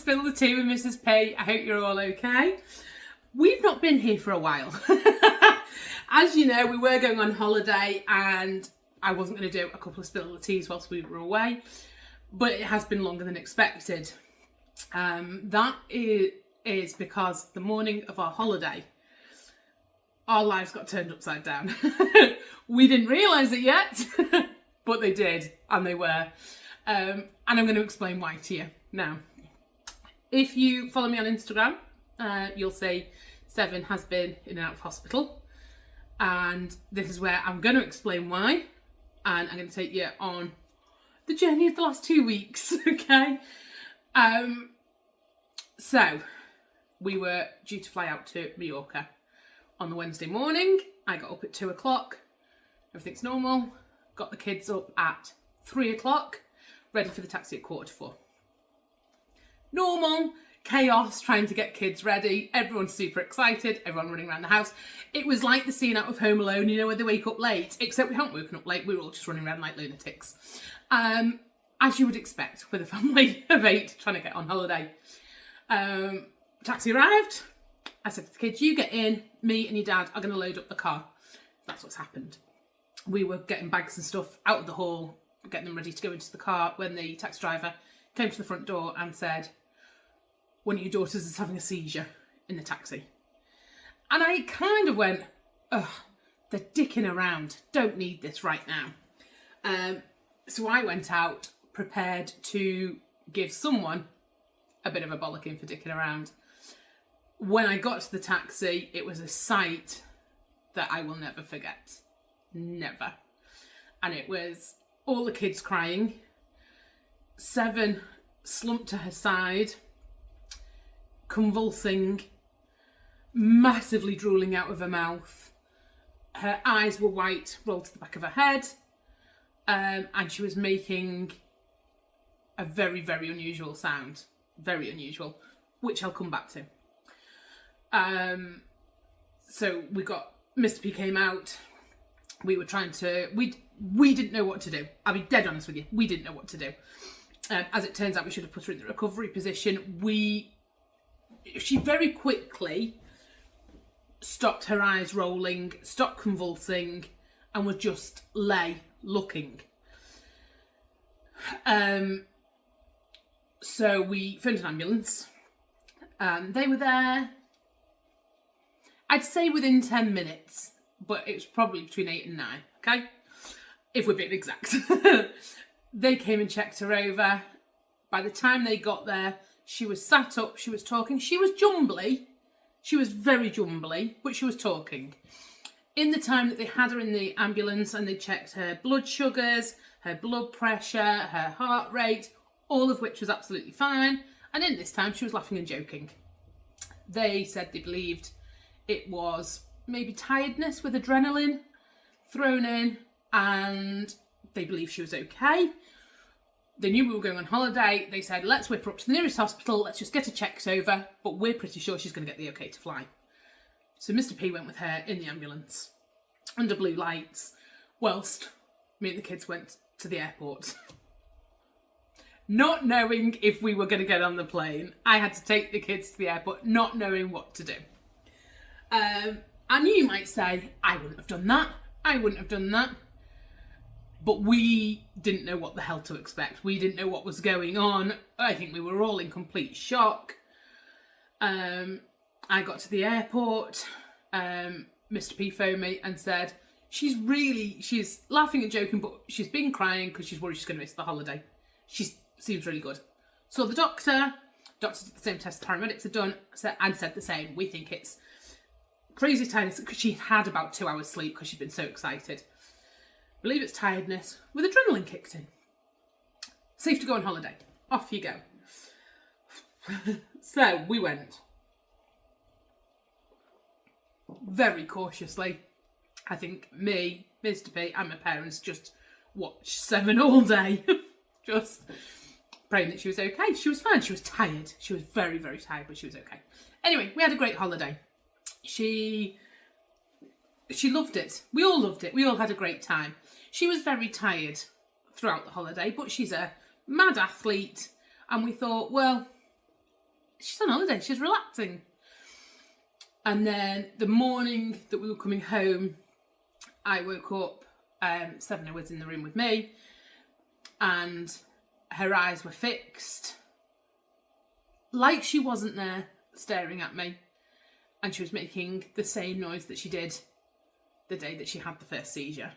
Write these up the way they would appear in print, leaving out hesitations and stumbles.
Spill the Tea with Mrs. P. I hope you're all okay. We've not been here for a while. As you know, we were going on holiday and I wasn't going to do a couple of Spill the Teas whilst we were away, but it has been longer than expected. That is because the morning of our holiday, our lives got turned upside down. We didn't realise it yet, but they did, and they were. And I'm going to explain why to you now. If you follow me on Instagram, you'll see Seven has been in and out of hospital. And this is where I'm going to explain why. And I'm going to take you on the journey of the last 2 weeks, okay? So, we were due to fly out to Mallorca on the Wednesday morning. I got up at 2 o'clock. Everything's normal. Got the kids up at 3 o'clock. Ready for the taxi at 3:45. Normal chaos trying to get kids ready. Everyone's super excited. Everyone running around the house. It was like the scene out of Home Alone, you know, where they wake up late. Except we haven't woken up late. We were all just running around like lunatics. As you would expect with a family of 8 trying to get on holiday. Taxi arrived. I said to the kids, you get in. Me and your dad are going to load up the car. That's what's happened. We were getting bags and stuff out of the hall, getting them ready to go into the car when the taxi driver came to the front door and said, one of your daughters is having a seizure in the taxi. And I kind of went, ugh, they're dicking around. Don't need this right now. So I went out prepared to give someone a bit of a bollocking for dicking around. When I got to the taxi, it was a sight that I will never forget. Never. And it was all the kids crying. Seven slumped to her side, convulsing, massively drooling out of her mouth. Her eyes were white, rolled to the back of her head, and she was making a very, very unusual sound. Very unusual, which I'll come back to. So we got, Mr. P came out. We were trying to, we didn't know what to do. I'll be dead honest with you. We didn't know what to do. As it turns out, we should have put her in the recovery position. She very quickly stopped her eyes rolling, stopped convulsing, and would just lay looking. So we phoned an ambulance. They were there, I'd say within 10 minutes, but it was probably between 8 and 9, okay? If we're being exact. They came and checked her over. By the time they got there, she was sat up, she was talking. She was jumbly. She was very jumbly, but she was talking. In the time that they had her in the ambulance and they checked her blood sugars, her blood pressure, her heart rate, all of which was absolutely fine. And in this time, she was laughing and joking. They said they believed it was maybe tiredness with adrenaline thrown in, and they believed she was okay. They knew we were going on holiday. They said, let's whip her up to the nearest hospital. Let's just get her checked over. But we're pretty sure she's going to get the okay to fly. So Mr. P went with her in the ambulance under blue lights whilst me and the kids went to the airport. Not knowing if we were going to get on the plane. I had to take the kids to the airport, not knowing what to do. And you might say, I wouldn't have done that. I wouldn't have done that. But we didn't know what the hell to expect. We didn't know what was going on. I think we were all in complete shock. I got to the airport. Mr. P phoned me and said, she's laughing and joking, but she's been crying because she's worried she's going to miss the holiday. She seems really good. So the doctor did the same test the paramedics had done and said the same. We think it's crazy tiredness because she had about 2 hours sleep because she'd been so excited. Believe it's tiredness with adrenaline kicked in. Safe to go on holiday. Off you go. So we went. Very cautiously. I think me, Mr. P and my parents just watched Seven all day. Just praying that she was okay. She was fine. She was tired. She was very, very tired, but she was okay. Anyway, we had a great holiday. She loved it. We all loved it. We all had a great time. She was very tired throughout the holiday, but she's a mad athlete. And we thought, well, she's on holiday, she's relaxing. And then the morning that we were coming home, I woke up, Seven was in the room with me, and her eyes were fixed, like she wasn't there staring at me, and she was making the same noise that she did the day that she had the first seizure.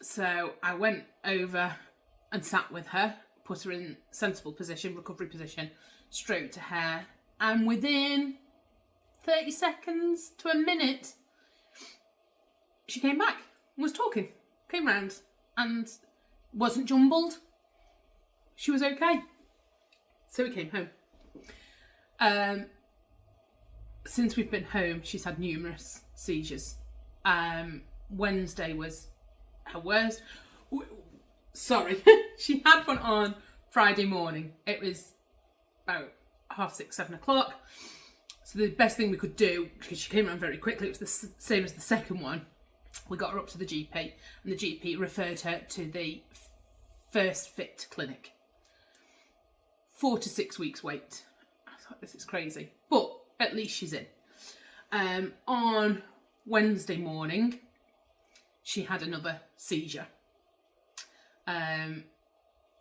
So I went over and sat with her, put her in sensible position, recovery position, stroked her hair, and within 30 seconds to a minute, she came back and was talking, came round and wasn't jumbled. She was okay. So we came home. Since we've been home, she's had numerous seizures. Wednesday was her worst. Sorry, she had one on Friday morning. It was about 6:30, 7 o'clock. So the best thing we could do, because she came around very quickly, it was the same as the second one. We got her up to the GP, and the GP referred her to the First Fit clinic. 4 to 6 weeks wait. I thought, this is crazy, but at least she's in. On Wednesday morning, she had another seizure.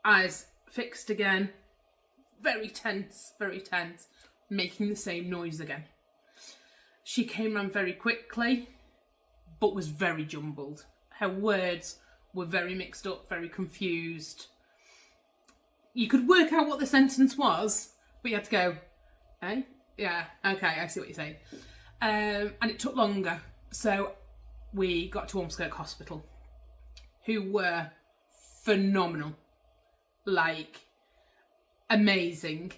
Eyes fixed again, very tense, making the same noise again. She came around very quickly, but was very jumbled. Her words were very mixed up, very confused. You could work out what the sentence was, but you had to go, eh? Yeah, okay, I see what you're saying. And it took longer. So we got to Ormskirk Hospital, who were phenomenal. Like, amazing.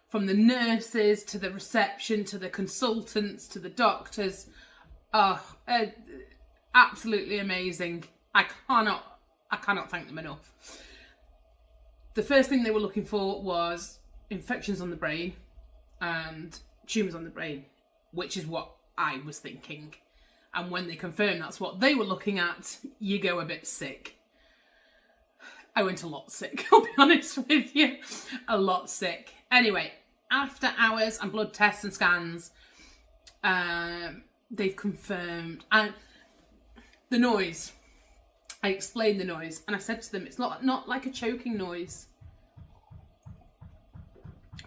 From the nurses to the reception to the consultants to the doctors. Absolutely amazing. I cannot thank them enough. The first thing they were looking for was infections on the brain and tumours on the brain, which is what I was thinking. And when they confirmed that's what they were looking at, you go a bit sick. I went a lot sick, I'll be honest with you. A lot sick. Anyway, after hours and blood tests and scans, they've confirmed. And the noise, I explained the noise, and I said to them, it's not like a choking noise,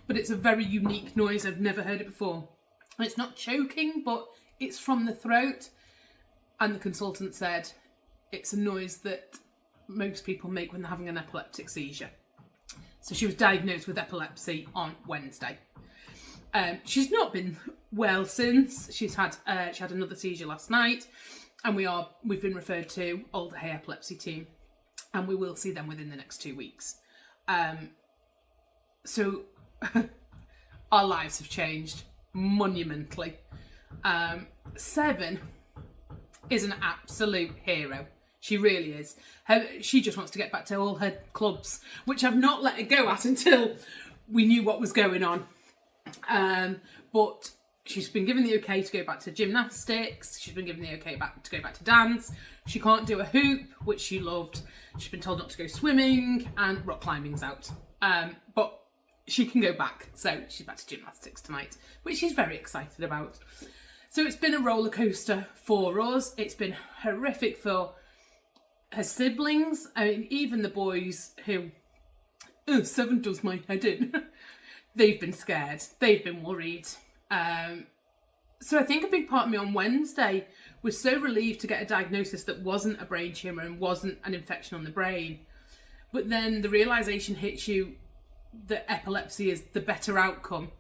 but it's a very unique noise. I've never heard it before. And it's not choking, but it's from the throat. And the consultant said it's a noise that most people make when they're having an epileptic seizure. So she was diagnosed with epilepsy on Wednesday. She's not been well since. She had another seizure last night, and we've been referred to Alder Hey Epilepsy team, and we will see them within the next 2 weeks. So our lives have changed monumentally. Seven is an absolute hero. She really is. She just wants to get back to all her clubs, which I've not let her go at until we knew what was going on. But she's been given the okay to go back to gymnastics. She's been given the okay to go back to dance. She can't do a hoop, which she loved. She's been told not to go swimming, and rock climbing's out. But she can go back. So she's back to gymnastics tonight, which she's very excited about. So it's been a roller coaster for us. It's been horrific for her siblings. I mean, even the boys who, Seven does my head in. They've been scared. They've been worried. So I think a big part of me on Wednesday was so relieved to get a diagnosis that wasn't a brain tumour and wasn't an infection on the brain. But then the realisation hits you that epilepsy is the better outcome.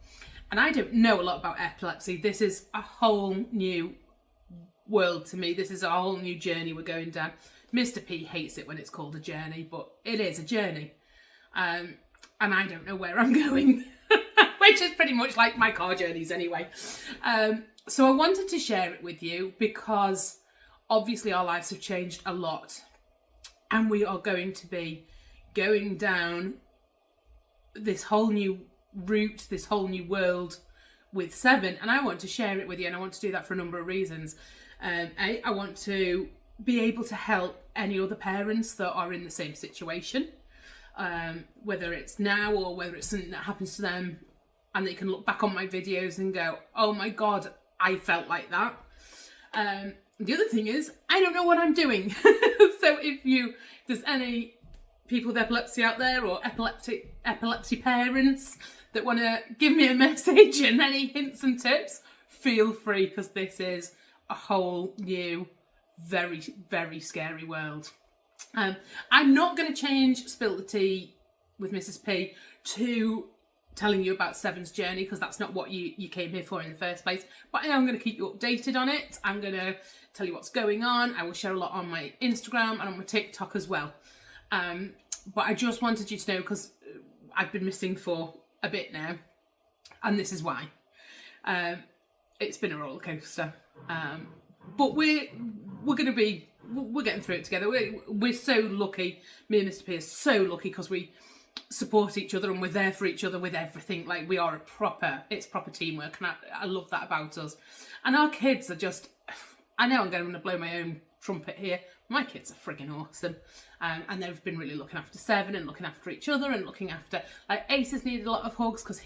And I don't know a lot about epilepsy. This is a whole new world to me. This is a whole new journey we're going down. Mr. P hates it when it's called a journey, but it is a journey. And I don't know where I'm going, which is pretty much like my car journeys anyway. So I wanted to share it with you because obviously our lives have changed a lot, and we are going to be going down this whole new route, this whole new world with Seven, and I want to share it with you, and I want to do that for a number of reasons. I want to be able to help any other parents that are in the same situation, whether it's now or whether it's something that happens to them and that you can look back on my videos and go, oh my God, I felt like that. The other thing is, I don't know what I'm doing. So if there's any people with epilepsy out there, or epilepsy parents that want to give me a message and any hints and tips, feel free, because this is a whole new, very, very scary world. I'm not going to change Spill the Tea with Mrs. P to telling you about Seven's journey, because that's not what you came here for in the first place. But I am going to keep you updated on it. I'm going to tell you what's going on. I will share a lot on my Instagram and on my TikTok as well. But I just wanted you to know, because I've been missing for a bit now, and this is why. It's been a roller coaster, but we're getting through it together. We're so lucky. Me and Mr. P are so lucky, because we support each other and we're there for each other with everything. Like, we are it's proper teamwork, and I love that about us. And our kids are just, I know I'm going to blow my own trumpet here. My kids are frigging awesome, and they've been really looking after Seven and looking after each other and looking after, like, Ace has needed a lot of hugs because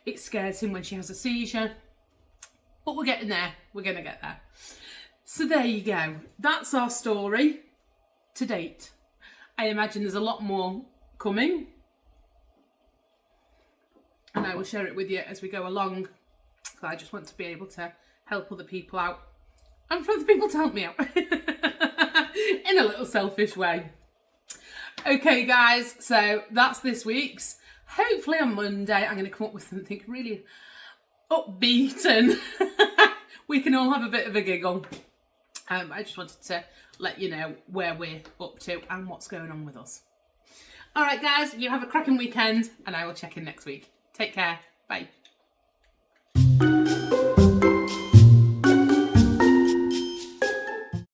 it scares him when she has a seizure. But we're getting there. We're going to get there. So there you go. That's our story to date. I imagine there's a lot more coming, and I will share it with you as we go along. So I just want to be able to help other people out, and for other people to help me out in a little selfish way. Okay, guys, so that's this week's. Hopefully on Monday I'm going to come up with something really upbeat and we can all have a bit of a giggle. I just wanted to let you know where we're up to and what's going on with us. All right, guys, you have a cracking weekend, and I will check in next week. Take care. Bye.